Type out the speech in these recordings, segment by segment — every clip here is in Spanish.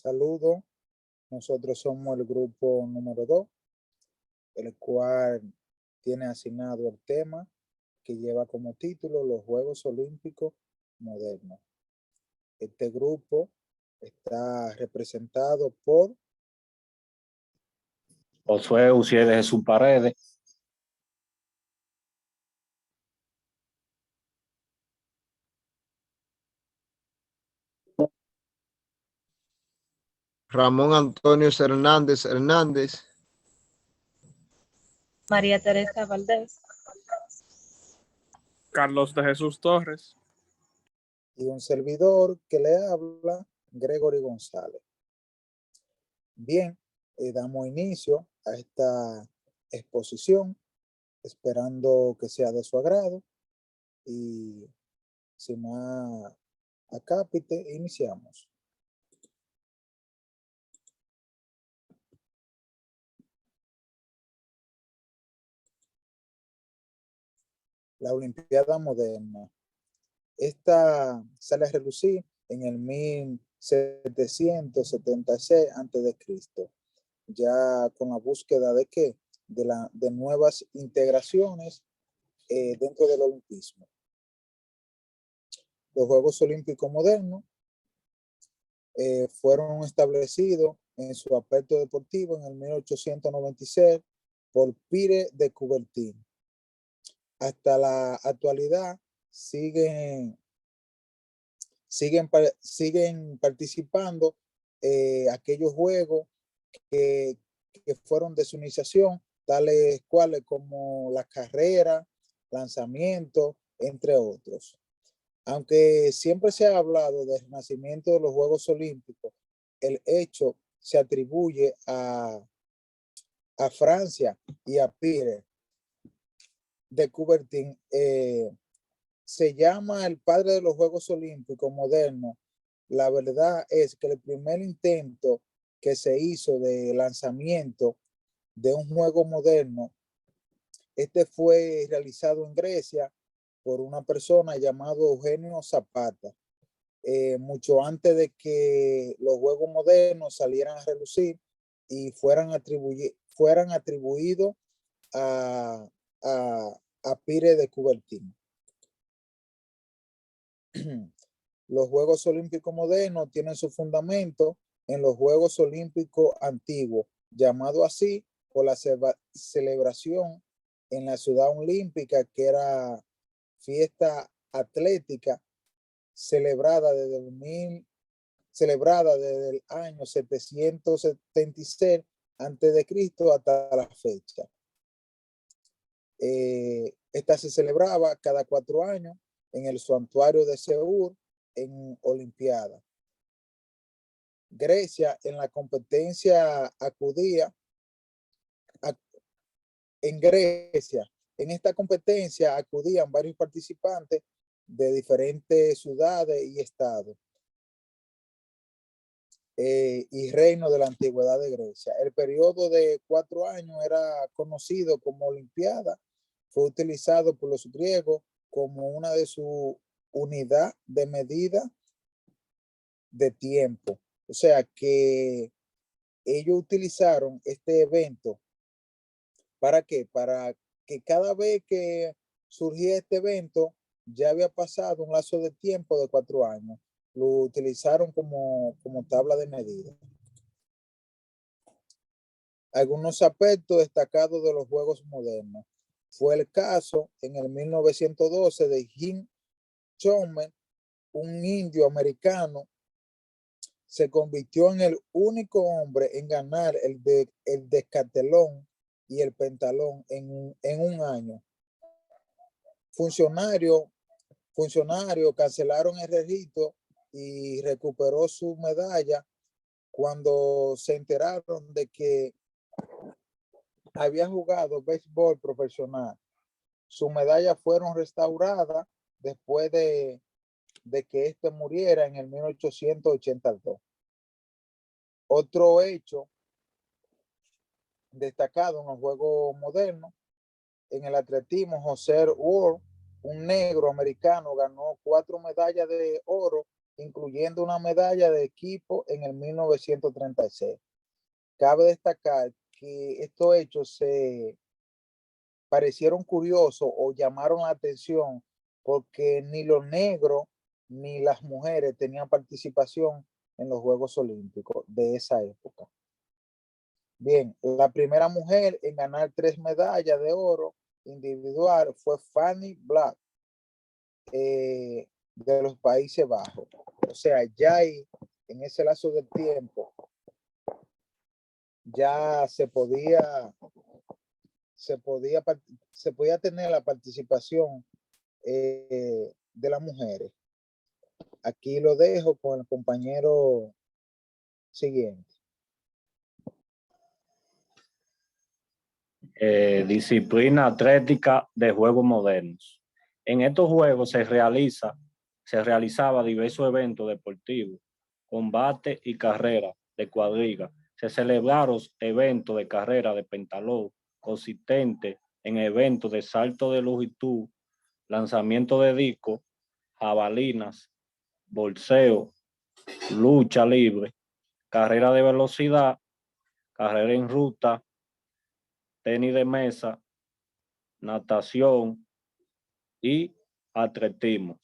Saludo. Nosotros somos el grupo número 2, el cual tiene asignado el tema que lleva como título los Juegos Olímpicos Modernos. Este grupo está representado por Josué Uciel de Jesús Paredes, Ramón Antonio Hernández Hernández, María Teresa Valdés, Carlos de Jesús Torres y un servidor que le habla, Gregory González. Bien, damos inicio a esta exposición, esperando que sea de su agrado y sin más acápite, iniciamos. La Olimpiada Moderna. Esta sale a relucir en el 1776 a.C., ya con la búsqueda de qué, de nuevas integraciones dentro del olimpismo. Los Juegos Olímpicos Modernos fueron establecidos en su aspecto deportivo en el 1896 por Pire de Coubertin. Hasta la actualidad siguen participando aquellos juegos que fueron de su iniciación, tales cuales como la carrera, lanzamiento, entre otros. Aunque siempre se ha hablado del renacimiento de los Juegos Olímpicos, el hecho se atribuye a Francia y a Pire de Coubertin. Se llama el padre de los Juegos Olímpicos modernos. La verdad es que el primer intento que se hizo de lanzamiento de un juego moderno, fue realizado en Grecia por una persona llamada Eugenio Zapata, mucho antes de que los juegos modernos salieran a relucir y fueran atribuidos a Pire de Coubertin. Los Juegos Olímpicos modernos tienen su fundamento en los Juegos Olímpicos antiguos, llamado así por la celebración en la ciudad olímpica, que era fiesta atlética celebrada desde el año 776 a.C. hasta la fecha. Esta se celebraba cada 4 años en el santuario de Seúl en Olimpiada. Grecia en la competencia acudía en esta competencia acudían varios participantes de diferentes ciudades y estados y reinos de la antigüedad de Grecia. El periodo de 4 años era conocido como Olimpiada. Fue utilizado por los griegos como una de su unidad de medida de tiempo. O sea que ellos utilizaron este evento ¿para qué? Para que cada vez que surgía este evento ya había pasado un lapso de tiempo de 4 años. Lo utilizaron como tabla de medida. Algunos aspectos destacados de los juegos modernos. Fue el caso en el 1912 de Jim Chomen, un indio americano. Se convirtió en el único hombre en ganar el decatlón y el pentalón en un año. Funcionarios cancelaron el registro y recuperó su medalla cuando se enteraron de que había jugado béisbol profesional. Sus medallas fueron restauradas después de que muriera en el 1882. Otro hecho destacado en los juegos modernos, en el atletismo, José Ward, un negro americano, ganó 4 medallas de oro incluyendo una medalla de equipo en el 1936. Cabe destacar que estos hechos se parecieron curiosos o llamaron la atención porque ni los negros ni las mujeres tenían participación en los Juegos Olímpicos de esa época. Bien, la primera mujer en ganar 3 medallas de oro individual fue Fanny Black, de los Países Bajos. O sea, ya ahí, en ese lapso de tiempo, ya se podía tener la participación de las mujeres. Aquí lo dejo con el compañero siguiente. Disciplina atlética de juegos modernos. En estos juegos se realizaba diversos eventos deportivos, combate y carrera de cuadriga. Se celebraron eventos de carrera de pentalón, consistentes en eventos de salto de longitud, lanzamiento de disco, jabalinas, bolseo, lucha libre, carrera de velocidad, carrera en ruta, tenis de mesa, natación y atletismo.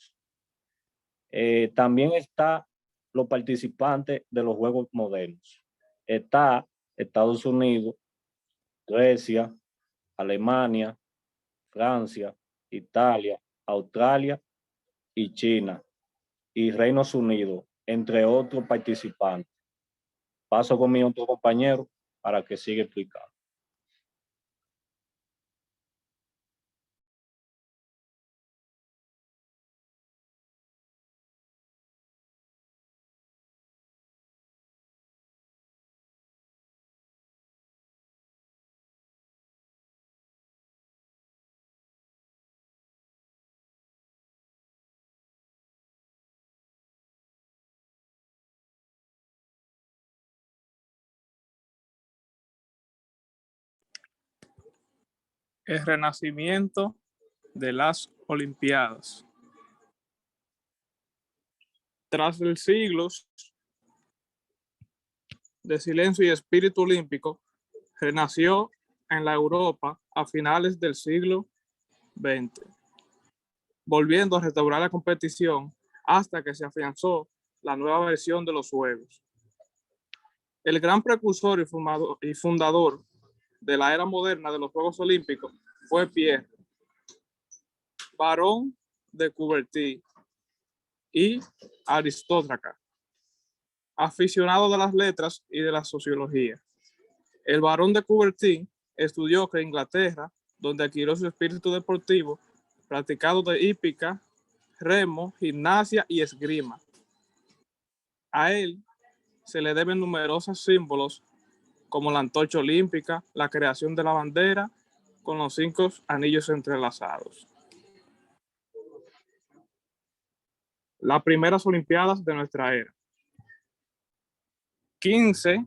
También está los participantes de los Juegos Modernos. Está Estados Unidos, Grecia, Alemania, Francia, Italia, Australia y China y Reino Unido, entre otros participantes. Paso con mi otro compañero para que siga explicando. El renacimiento de las Olimpiadas. Tras el siglos de silencio y espíritu olímpico, renació en la Europa a finales del siglo XX, volviendo a restaurar la competición hasta que se afianzó la nueva versión de los Juegos. El gran precursor y fundador de la era moderna de los Juegos Olímpicos fue Pierre, Barón de Coubertin y aristócrata, aficionado de las letras y de la sociología. El Barón de Coubertin estudió en Inglaterra, donde adquirió su espíritu deportivo, practicado de hípica, remo, gimnasia y esgrima. A él se le deben numerosos símbolos como la antorcha olímpica, la creación de la bandera con los 5 anillos entrelazados. Las primeras Olimpiadas de nuestra era. 15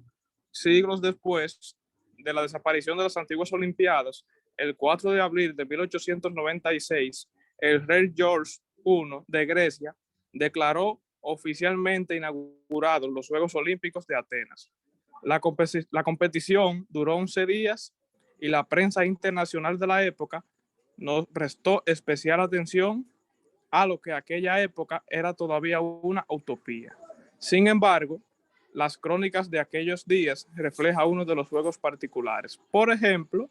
siglos después de la desaparición de las antiguas Olimpiadas, el 4 de abril de 1896, el rey George I de Grecia declaró oficialmente inaugurados los Juegos Olímpicos de Atenas. La competición duró 11 días y la prensa internacional de la época nos prestó especial atención a lo que aquella época era todavía una utopía. Sin embargo, las crónicas de aquellos días reflejan uno de los juegos particulares. Por ejemplo,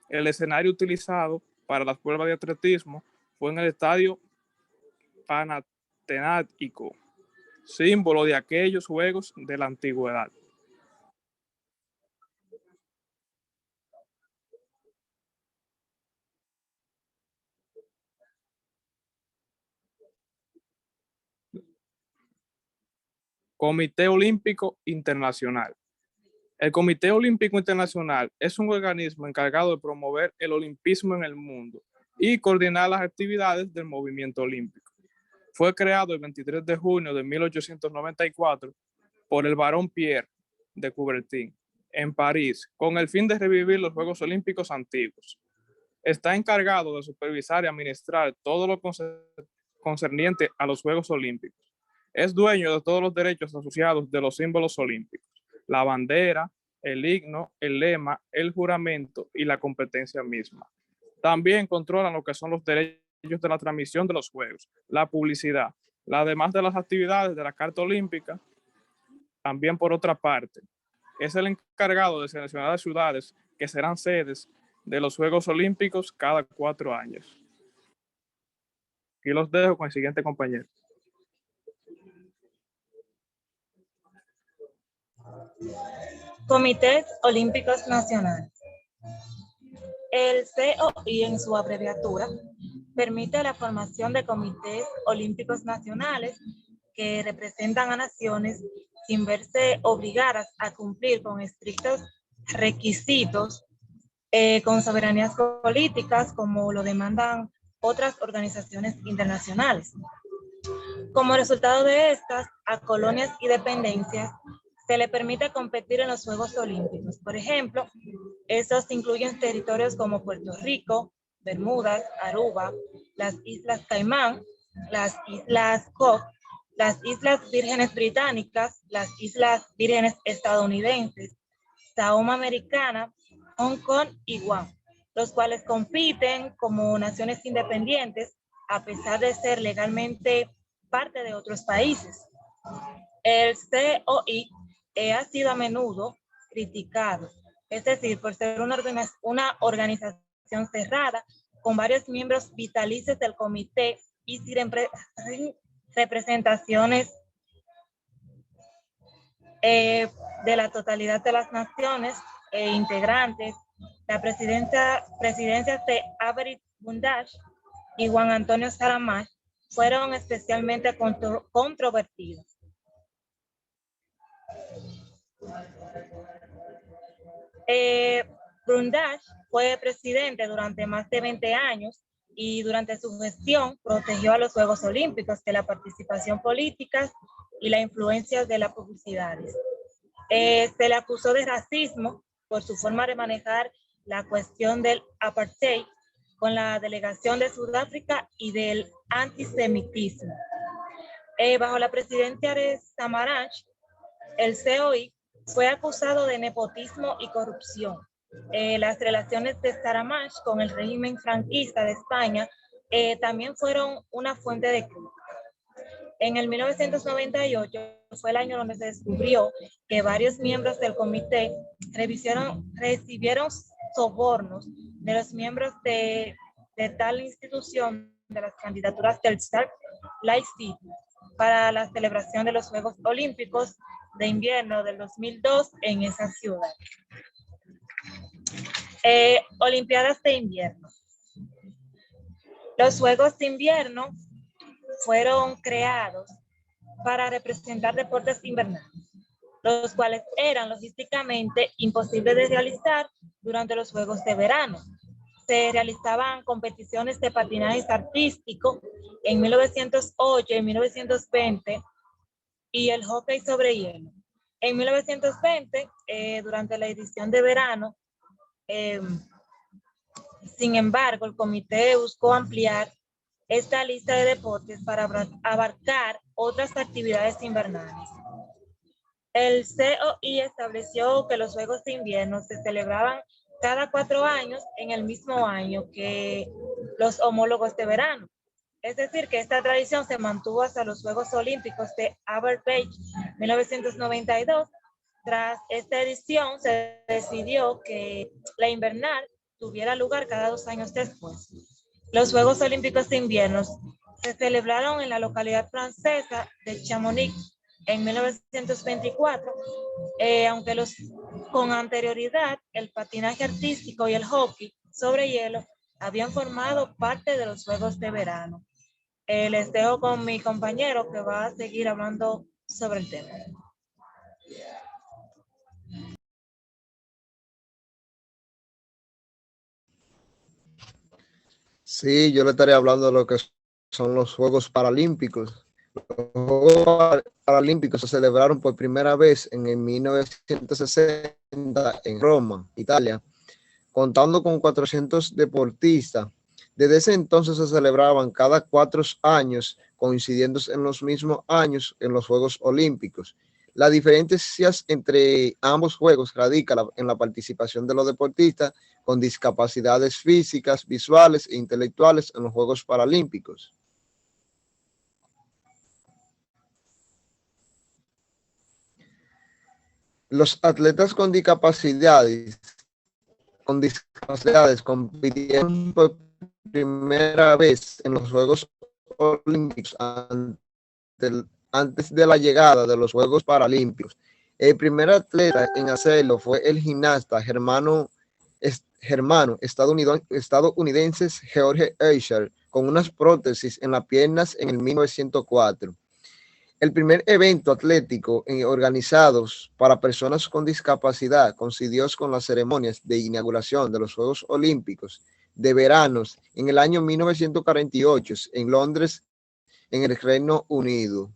el escenario utilizado para las pruebas de atletismo fue en el estadio Panathinaiko, símbolo de aquellos juegos de la antigüedad. Comité Olímpico Internacional. El Comité Olímpico Internacional es un organismo encargado de promover el olimpismo en el mundo y coordinar las actividades del movimiento olímpico. Fue creado el 23 de junio de 1894 por el barón Pierre de Coubertin en París, con el fin de revivir los Juegos Olímpicos antiguos. Está encargado de supervisar y administrar todo lo concerniente a los Juegos Olímpicos. Es dueño de todos los derechos asociados de los símbolos olímpicos, la bandera, el himno, el lema, el juramento y la competencia misma. También controlan lo que son los derechos de la transmisión de los juegos, la publicidad, además de las actividades de la Carta Olímpica. También, por otra parte, es el encargado de seleccionar las ciudades que serán sedes de los Juegos Olímpicos cada 4 años. Y los dejo con el siguiente compañero. Comités Olímpicos Nacionales. El COI, en su abreviatura, permite la formación de comités olímpicos nacionales que representan a naciones sin verse obligadas a cumplir con estrictos requisitos con soberanías políticas como lo demandan otras organizaciones internacionales. Como resultado de estas, a colonias y dependencias se le permite competir en los Juegos Olímpicos. Por ejemplo, estos incluyen territorios como Puerto Rico, Bermudas, Aruba, las Islas Caimán, las Islas Cook, las Islas Vírgenes Británicas, las Islas Vírgenes Estadounidenses, Samoa Americana, Hong Kong y Guam, los cuales compiten como naciones independientes a pesar de ser legalmente parte de otros países. El COI ha sido a menudo criticado, es decir, por ser una organización cerrada con varios miembros vitalicios del comité y sin representaciones de la totalidad de las naciones integrantes. La presidencias de Avery Brundage y Juan Antonio Saramash fueron especialmente controvertidas. Brundage fue presidente durante más de 20 años y durante su gestión protegió a los Juegos Olímpicos de la participación política y la influencia de las publicidades. Se le acusó de racismo por su forma de manejar la cuestión del apartheid con la delegación de Sudáfrica y del antisemitismo. Bajo la presidencia de Samaranch, el COI fue acusado de nepotismo y corrupción. Las relaciones de Saramash con el régimen franquista de España también fueron una fuente de crítica. En el 1998 fue el año donde se descubrió que varios miembros del comité recibieron sobornos de los miembros de tal institución de las candidaturas del Salt Lake City para la celebración de los Juegos Olímpicos de Invierno del 2002 en esa ciudad. Olimpiadas de Invierno. Los Juegos de Invierno fueron creados para representar deportes invernales, los cuales eran logísticamente imposibles de realizar durante los Juegos de Verano. Se realizaban competiciones de patinaje artístico en 1908 y 1920 y el hockey sobre hielo. En 1920, durante la edición de verano, sin embargo, el comité buscó ampliar esta lista de deportes para abarcar otras actividades invernales. El COI estableció que los Juegos de Invierno se celebraban cada 4 años en el mismo año que los homólogos de verano. Es decir, que esta tradición se mantuvo hasta los Juegos Olímpicos de Aberystwyth 1992. Tras esta edición, se decidió que la invernal tuviera lugar cada 2 años después. Los Juegos Olímpicos de Invierno se celebraron en la localidad francesa de Chamonix en 1924, aunque con anterioridad el patinaje artístico y el hockey sobre hielo habían formado parte de los Juegos de Verano. Les dejo con mi compañero que va a seguir hablando sobre el tema. Sí, yo le estaré hablando de lo que son los Juegos Paralímpicos. Los Juegos Paralímpicos se celebraron por primera vez en el 1960 en Roma, Italia, contando con 400 deportistas Desde ese entonces se celebraban cada 4 años, coincidiendo en los mismos años en los Juegos Olímpicos. Las diferencias entre ambos juegos radican en la participación de los deportistas con discapacidades físicas, visuales e intelectuales en los Juegos Paralímpicos. Los atletas con discapacidades compitieron por primera vez en los Juegos Olímpicos antes de la llegada de los Juegos Paralímpicos. El primer atleta en hacerlo fue el gimnasta germano estadounidense George Eicher, con unas prótesis en las piernas en el 1904. El primer evento atlético organizado para personas con discapacidad coincidió con las ceremonias de inauguración de los Juegos Olímpicos de verano en el año 1948 en Londres, en el Reino Unido.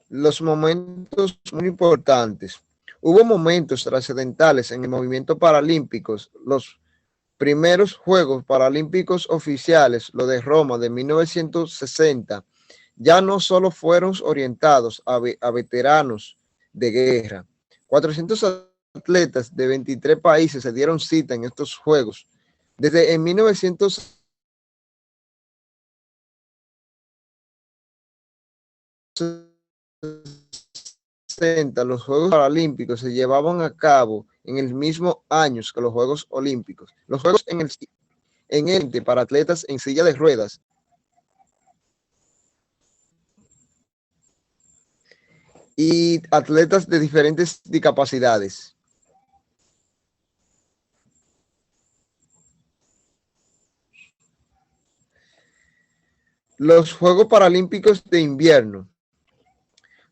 Los momentos muy importantes. Hubo momentos trascendentales en el movimiento paralímpico. Los primeros Juegos Paralímpicos oficiales, lo de Roma de 1960, ya no solo fueron orientados a veteranos de guerra. 400 atletas de 23 países se dieron cita en estos Juegos. Desde en 1960, los Juegos Paralímpicos se llevaban a cabo en el mismo año que los Juegos Olímpicos. Los Juegos en el para atletas en silla de ruedas y atletas de diferentes discapacidades. Los Juegos Paralímpicos de invierno.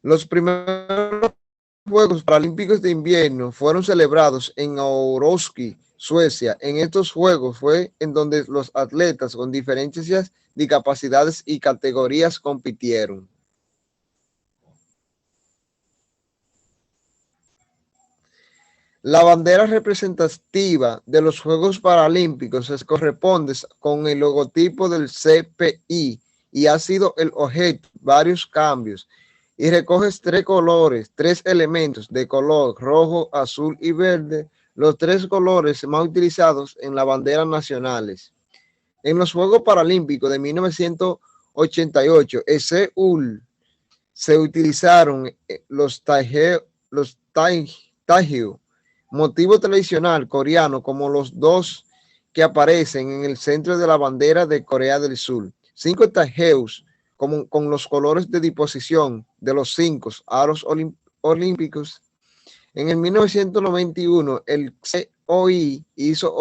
Los primeros Juegos Paralímpicos de invierno fueron celebrados en Oroski, Suecia. En estos Juegos fue en donde los atletas con diferentes discapacidades y categorías compitieron. La bandera representativa de los Juegos Paralímpicos se corresponde con el logotipo del CPI y ha sido el objeto de varios cambios y recoge 3 colores, 3 elementos de color rojo, azul y verde, los 3 colores más utilizados en las banderas nacionales. En los Juegos Paralímpicos de 1988, en Seúl, se utilizaron los taegyeol, motivo tradicional coreano, como los 2 que aparecen en el centro de la bandera de Corea del Sur. 5 taegyeols con los colores de disposición de los 5 aros olímpicos. En el 1991, el COI hizo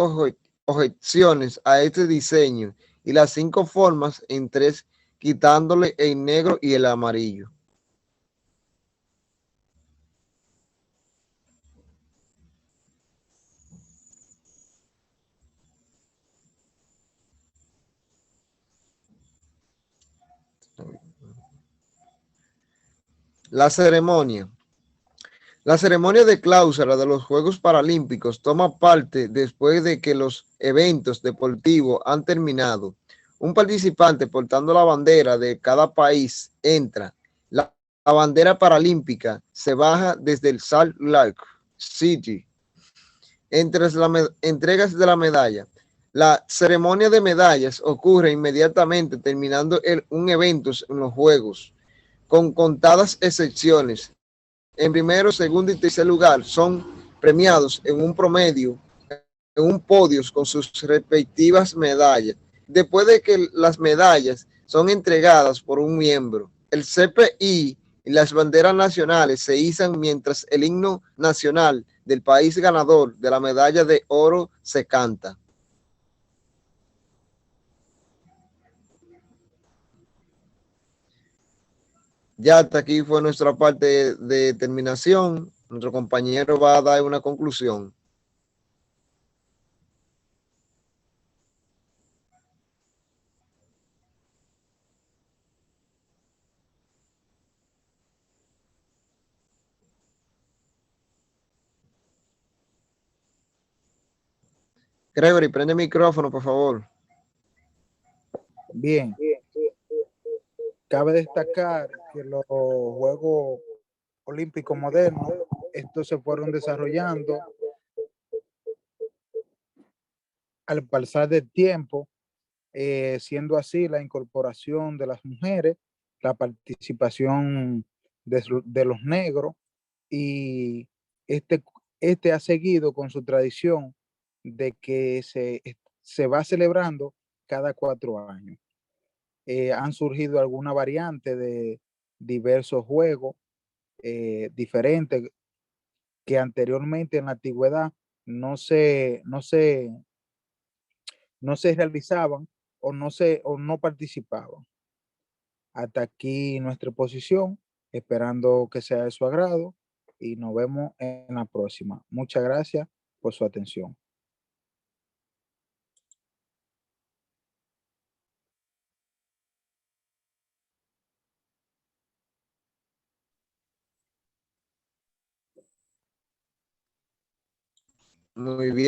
objeciones a este diseño y las 5 formas en 3, quitándole el negro y el amarillo. La ceremonia. La ceremonia de clausura de los Juegos Paralímpicos toma parte después de que los eventos deportivos han terminado. Un participante portando la bandera de cada país entra. La bandera paralímpica se baja desde el Salt Lake City. Entre las entregas de la medalla. La ceremonia de medallas ocurre inmediatamente terminando un evento en los Juegos, con contadas excepciones. En primero, segundo y tercer lugar son premiados en un promedio, en un podio con sus respectivas medallas. Después de que las medallas son entregadas por un miembro, el CPI y las banderas nacionales se izan mientras el himno nacional del país ganador de la medalla de oro se canta. Ya hasta aquí fue nuestra parte de terminación. Nuestro compañero va a dar una conclusión. Gregory, prende el micrófono, por favor. Bien, cabe destacar que los Juegos Olímpicos modernos, estos se fueron desarrollando al pasar del tiempo, siendo así la incorporación de las mujeres, la participación de los negros, y este, este ha seguido con su tradición de que se va celebrando cada 4 años. Han surgido alguna variante de diversos juegos diferentes que anteriormente en la antigüedad no se, no se, no se realizaban o no participaban. Hasta aquí nuestra exposición, esperando que sea de su agrado y nos vemos en la próxima. Muchas gracias por su atención. Muy bien.